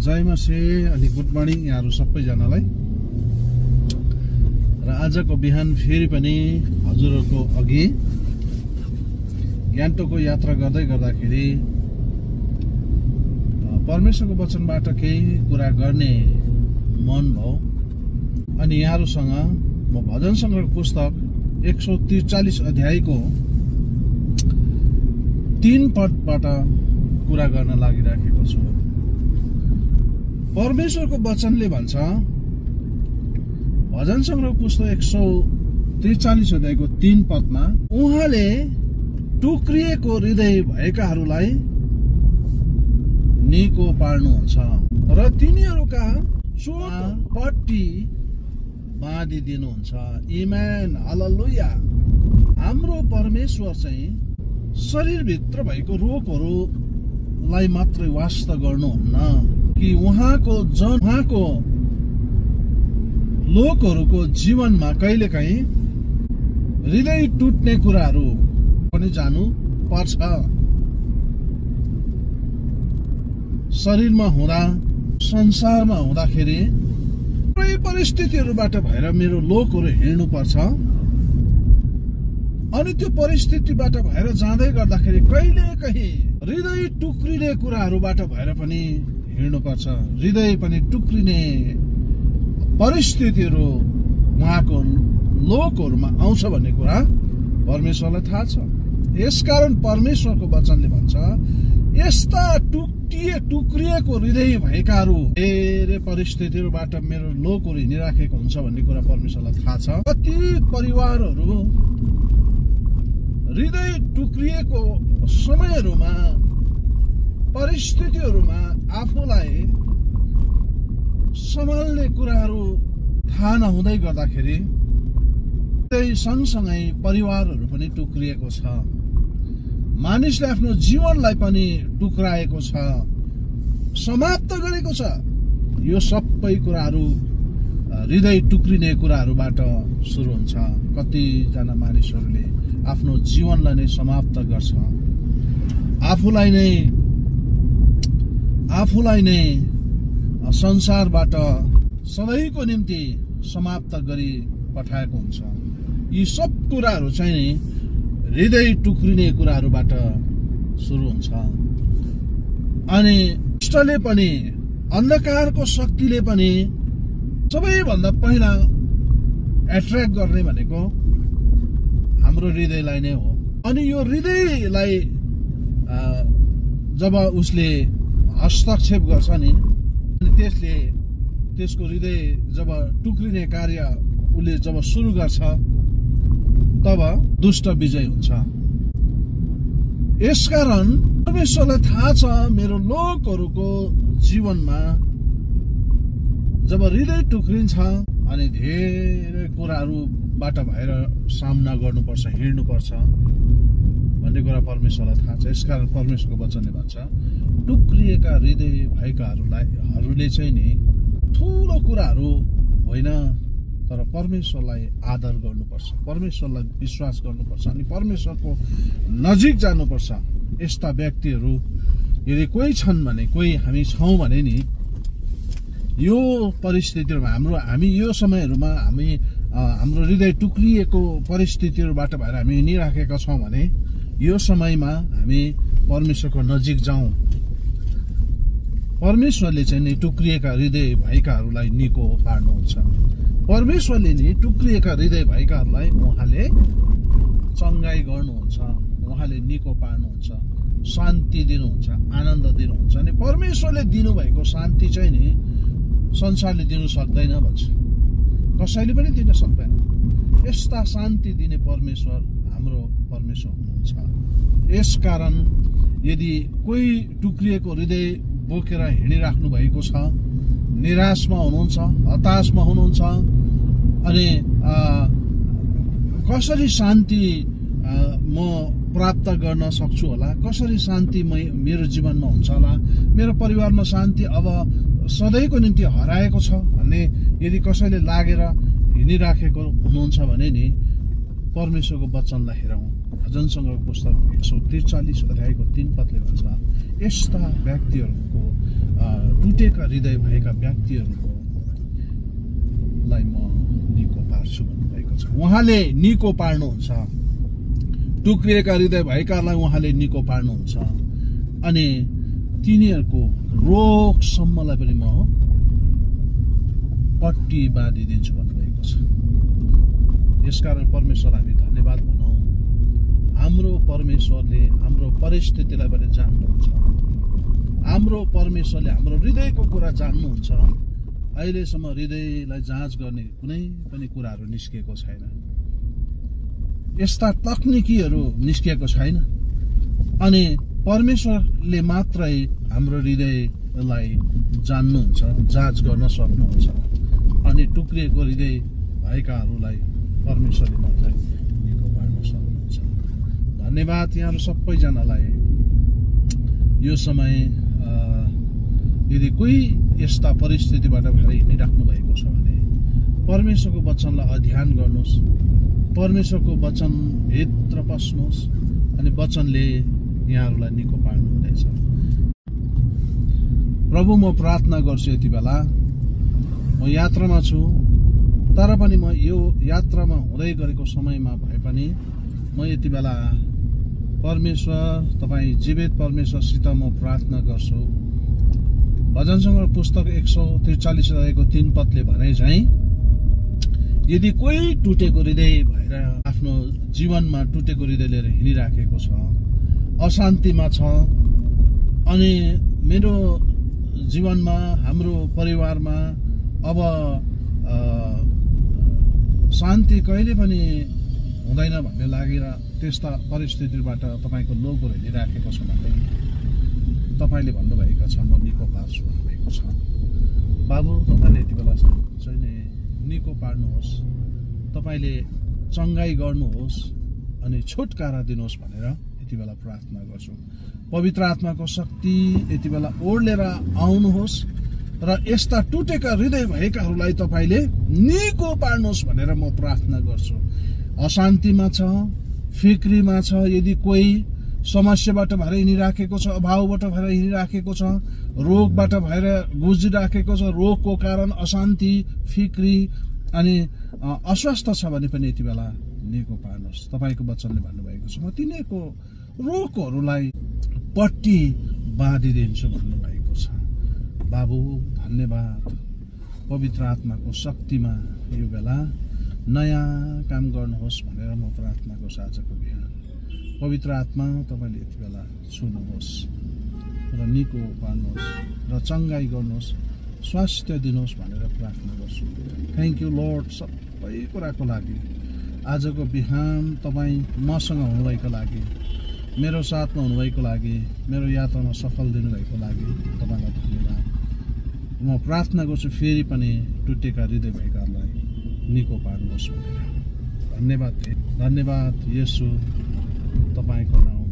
जय मसे अनि good morning यहाँहरु सबैजनालाई। र आजको बिहान फेरि पनि हजुरहरुको अघि गान्तोकको यात्रा गर्दाखेरि परमेश्वरको वचनबाट केही कुरा गर्ने मन भयो। अनि यहाँहरुसँग म भजन संग्रहको पुस्तक 143 अध्यायको 3 पदबाट कुरा गर्न लागिराखेको छु। परमेश्वरको वचनले भन्छ, भजन संग्रह पुस्तक 143 अध्यायको 3 पदमा, उहाँले टुक्रिएको हृदय भएकाहरूलाई निको पार्नुहुन्छ र तिनीहरूका चोटपट्टि बाँधिदिनुहुन्छ। आमेन, हालेलुया। हाम्रो परमेश्वर चाहिँ शरीरभित्र भएको रोगहरूलाई मात्रै वास्ता गर्नुहुन्न कि उहाँको लोकहरूको जीवनमा कहिलेकाहीँ हृदय टुट्ने कुराहरू पनि जानु पर्छ। शरीरमा हुँदा, संसारमा हुँदाखेरि कुनै परिस्थितिहरूबाट भएर मेरो लोकहरू हिँड्नु पर्छ। अनि त्यो परिस्थितिबाट भएर जाँदै गर्दाखेरि कहिलेकाहीँ हृदय टुक्रिने कुराहरूबाट भएर पनि हिँड्नु पर्छ। हृदय पनि टुक्रिने परिस्थितिहरू उहाँको लोकहरूमा आउँछ भन्ने कुरा परमेश्वरलाई थाहा छ। यसकारण परमेश्वरको वचनले भन्छ, यस्ता टुक्रिएको हृदय भएकाहरू धेरै परिस्थितिहरूबाट मेरो लोकहरू हिँडिराखेको हुन्छ भन्ने कुरा परमेश्वरलाई थाहा छ। कति परिवारहरू हृदय टुक्रिएको समयहरूमा, परिस्थितिहरूमा आफूलाई सम्हाल्ने कुराहरू थाहा नहुँदै गर्दाखेरि त्यही सँगसँगै परिवारहरू पनि टुक्रिएको छ। मानिसले आफ्नो जीवनलाई पनि टुक्राएको छ, समाप्त गरेको छ। यो सबै कुराहरू हृदय टुक्रिने कुराहरूबाट सुरु हुन्छ। कतिजना मानिसहरूले आफ्नो जीवनलाई नै समाप्त गर्छ, आफूलाई नै संसारबाट सधैँको निम्ति समाप्त गरी पठाएको हुन्छ। यी सब कुराहरू चाहिँ हृदय टुक्रिने कुराहरूबाट सुरु हुन्छ। अनि दुष्टले पनि, अन्धकारको शक्तिले पनि सबैभन्दा पहिला एट्र्याक्ट गर्ने भनेको हाम्रो हृदयलाई नै हो। अनि यो हृदयलाई जब उसले हस्तक्षेप गर्छ नि, त्यसले त्यसको हृदय जब टुक्रिने कार्य उसले जब सुरु गर्छ, तब दुष्ट विजय हुन्छ। यसकारण परमेश्वरलाई थाहा छ, मेरो लोकहरूको जीवनमा जब हृदय टुक्रिन्छ अनि धेरै कुराहरूबाट भएर सामना गर्नुपर्छ, हिँड्नुपर्छ भन्ने कुरा परमेश्वरलाई थाहा छ। यसकारण परमेश्वरको वचनले भन्छ, टुक्रिएका हृदय भएकाहरूले चाहिँ नि ठुलो कुराहरू होइन, तर परमेश्वरलाई आदर गर्नुपर्छ, परमेश्वरलाई विश्वास गर्नुपर्छ अनि परमेश्वरको नजिक जानुपर्छ। यस्ता व्यक्तिहरू यदि कोही छन् भने, कोही हामी छौँ भने नि, यो परिस्थितिहरूमा हामी यो समयहरूमा हाम्रो हृदय टुक्रिएको परिस्थितिहरूबाट भएर हामी हिँडिराखेका छौँ भने, यो समयमा हामी परमेश्वरको नजिक जाउँ। परमेश्वरले चाहिँ नि टुक्रिएका हृदय भएकाहरूलाई निको पार्नुहुन्छ। परमेश्वरले नि टुक्रिएका हृदय भएकाहरूलाई उहाँले चङ्गाई गर्नुहुन्छ, उहाँले निको पार्नुहुन्छ, शान्ति दिनुहुन्छ, आनन्द दिनुहुन्छ। अनि परमेश्वरले दिनुभएको शान्ति चाहिँ नि संसारले दिनु सक्दैन भन्छ, कसैले पनि दिन सक्दैन। यस्ता शान्ति दिने परमेश्वर हाम्रो परमेश्वर हुनुहुन्छ। यसकारण यदि कोही टुक्रिएको हृदय बोकेर हिँडिराख्नु भएको छ, निराशमा हुनुहुन्छ, हताशमा हुनुहुन्छ, अनि कसरी शान्ति म प्राप्त गर्न सक्छु होला, कसरी शान्ति मेरो जीवनमा हुन्छ होला, मेरो परिवारमा शान्ति अब सधैँको निम्ति हराएको छ भन्ने यदि कसैले लागेर हिँडिराखेको हुनुहुन्छ भने नि, परमेश्वरको वचनलाई हेरौँ। भजन संग्रह पुस्तक 143 अध्यायको 3 पदले भन्छ, यस्ता व्यक्तिहरूको टुटेका हृदय भएका व्यक्तिहरूलाई म निको पार्छु भन्नुभएको छ। उहाँले निको पार्नुहुन्छ, टुक्रिएका हृदय भएकालाई उहाँले निको पार्नुहुन्छ अनि तिनीहरूको रोगसम्मलाई पनि म पट्टी बाँधिदिन्छु भन्नुभएको छ। यसकारण परमेश्वर हामी धन्यवाद भनौँ, हाम्रो परमेश्वरले हाम्रो परिस्थितिलाई पनि जान्नुहुन्छ, हाम्रो परमेश्वरले हाम्रो हृदयको कुरा जान्नुहुन्छ। अहिलेसम्म हृदयलाई जाँच गर्ने कुनै पनि कुराहरू निस्किएको छैन, यस्ता तकनिकीहरू निस्किएको छैन अनि परमेश्वरले मात्रै हाम्रो हृदयलाई जान्नुहुन्छ, जाँच गर्न सक्नुहुन्छ अनि टुक्रिएको हृदय भएकाहरूलाई परमेश्वरले मात्रै निको पार्न सक्नुहुन्छ। धन्यवाद यहाँहरू सबैजनालाई। यो समय यदि कोही यस्ता परिस्थितिबाट भएर हिँडिराख्नु भएको छ भने परमेश्वरको वचनलाई अध्ययन गर्नुहोस्, परमेश्वरको वचन भित्र पस्नुहोस् अनि वचनले यहाँहरूलाई निको पार्नुहुनेछ। प्रभु, म प्रार्थना गर्छु यति बेला म यात्रामा छु, तर पनि म यो यात्रामा हुँदै गरेको समयमा भए पनि म यति बेला परमेश्वर तपाईँ जीवित परमेश्वरसित म प्रार्थना गर्छु। भजन सङ्ग्रह पुस्तक 143 अध्यायको 3 पदले भने चाहिँ यदि कोही टुटेको हृदय भएर आफ्नो जीवनमा टुटेको हृदय लिएर हिँडिराखेको छ, अशान्तिमा छ अनि मेरो जीवनमा हाम्रो परिवारमा अब शान्ति कहिले पनि हुँदैन भन्ने लागेर त्यस्ता परिस्थितिबाट तपाईँको लोकहरू हिँडिराखेको छ भने तपाईँले भन्नुभएको छ म निको पार्छु भन्नुभएको छ। बाबु, तपाईँले यति बेला चाहिँ नि निको पार्नुहोस्, तपाईँले चङ्गाई गर्नुहोस् अनि छुटकारा दिनुहोस् भनेर यति बेला प्रार्थना गर्छु। पवित्र आत्माको शक्ति यति बेला ओर्लेर आउनुहोस् र यस्ता टुटेका हृदय भएकाहरूलाई तपाईँले निको पार्नुहोस् भनेर म प्रार्थना गर्छु। अशान्तिमा छ, फिक्रीमा छ, यदि कोही समस्याबाट भएर हिँडिराखेको छ, अभावबाट भएर हिँडिराखेको छ, रोगबाट भएर गुज्रिराखेको छ, रोगको कारण अशान्ति, फिक्री अनि अस्वस्थ छ भने पनि यति बेला निको पार्नुहोस्। तपाईँको वचनले भन्नुभएको छ म तिनीहरूको रोगहरूलाई पट्टी बाँधिदिन्छु भन्नुभएको छ। बाबु, धन्यवाद। पवित्र आत्माको शक्तिमा यो बेला नयाँ काम गर्नुहोस् भनेर म प्रार्थना गर्छु। आजको बिहान पवित्र आत्मा तपाईँले यति बेला छुनुहोस् र निको पार्नुहोस् र चङ्गाई गर्नुहोस्, स्वास्थ्य दिनुहोस् भनेर प्रार्थना गर्छु। थ्याङ्क यू लर्ड सबै कुराको लागि। आजको बिहान तपाईँ मसँग हुनुभएको लागि, मेरो साथमा हुनुभएको लागि, मेरो यात्रामा सफल दिनुभएको लागि तपाईँलाई धन्यवाद। म प्रार्थना गर्छु फेरि पनि टुटेका हृदय भएकाहरूलाई निको पार्नुहोस् भनेर। धन्यवाद, धन्यवाद येशू, तपाईँको नाउँ